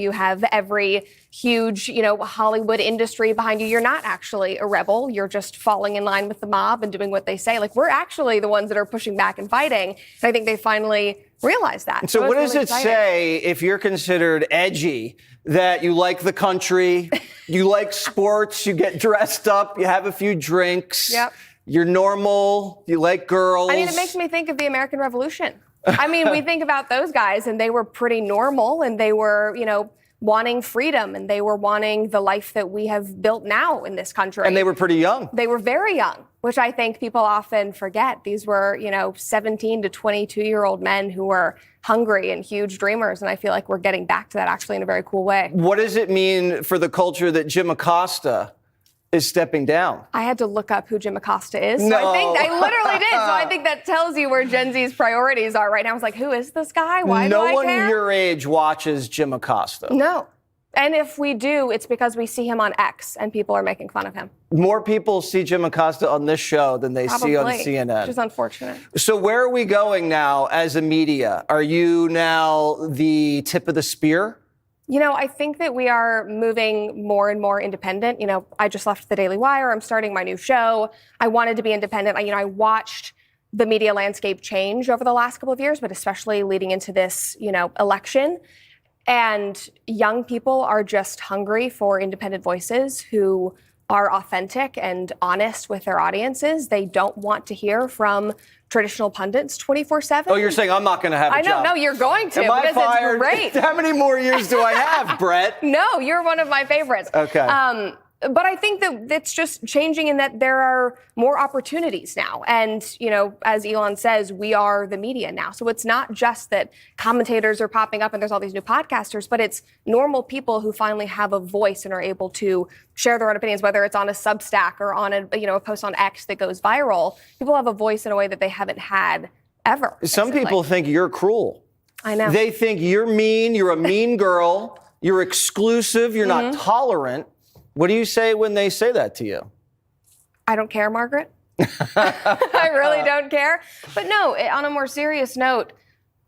You have every huge, Hollywood industry behind you. You're not actually a rebel. You're just falling in line with the mob and doing what they say. Like, we're actually the ones that are pushing back and fighting. And I think they finally realized that. So what does it say if you're considered edgy, that you like the country, you like sports, you get dressed up, you have a few drinks, you're normal, you like girls? I mean, it makes me think of the American Revolution. I mean, we think about those guys, and they were pretty normal, and they were, wanting freedom, and they were wanting the life that we have built now in this country. And they were pretty young. They were very young, which I think people often forget. These were, 17 to 22-year-old men who were hungry and huge dreamers, and I feel like we're getting back to that actually in a very cool way. What does it mean for the culture that Jim Acosta is stepping down? I had to look up who Jim Acosta is. No. So I literally did. So I think that tells you where Gen Z's priorities are right now. I was like, who is this guy? Why do I care? No one your age watches Jim Acosta. No. And if we do, it's because we see him on X and people are making fun of him. More people see Jim Acosta on this show than they see on CNN. Which is unfortunate. So where are we going now as a media? Are you now the tip of the spear? I think that we are moving more and more independent. I just left the Daily Wire. I'm starting my new show. I wanted to be independent. I watched the media landscape change over the last couple of years, but especially leading into this, election. And young people are just hungry for independent voices who are authentic and honest with their audiences. They don't want to hear from traditional pundits 24/7. Oh, you're saying I'm not going to have a job? No, you're going to. Am I fired? It's great. How many more years do I have, Brett? No, you're one of my favorites. Okay. But I think that it's just changing in that there are more opportunities now. And, as Elon says, we are the media now. So it's not just that commentators are popping up and there's all these new podcasters, but it's normal people who finally have a voice and are able to share their own opinions, whether it's on a Substack or on a post on X that goes viral. People have a voice in a way that they haven't had ever. Some people think you're cruel. I know. They think you're mean, you're a mean girl, you're exclusive, you're not tolerant. What do you say when they say that to you? I don't care, Margaret. I really don't care. But no, on a more serious note,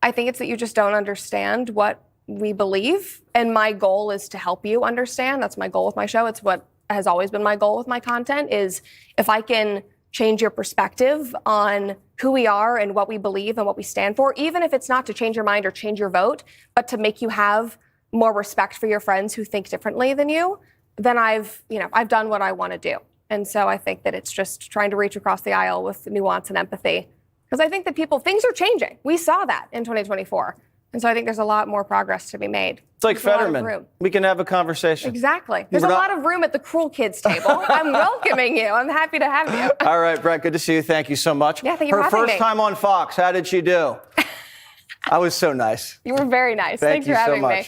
I think it's that you just don't understand what we believe. And my goal is to help you understand. That's my goal with my show. It's what has always been my goal with my content, is if I can change your perspective on who we are and what we believe and what we stand for, even if it's not to change your mind or change your vote, but to make you have more respect for your friends who think differently than you, then I've done what I want to do. And so I think that it's just trying to reach across the aisle with nuance and empathy. Because I think that things are changing. We saw that in 2024. And so I think there's a lot more progress to be made. It's like Fetterman. We can have a conversation. Exactly. There's a lot of room at the Cruel Kids table. I'm welcoming you. I'm happy to have you. All right, Brett, good to see you. Thank you so much. Yeah, thank you for having me. Her first time on Fox, how did she do? I was so nice. You were very nice. Thanks for having me.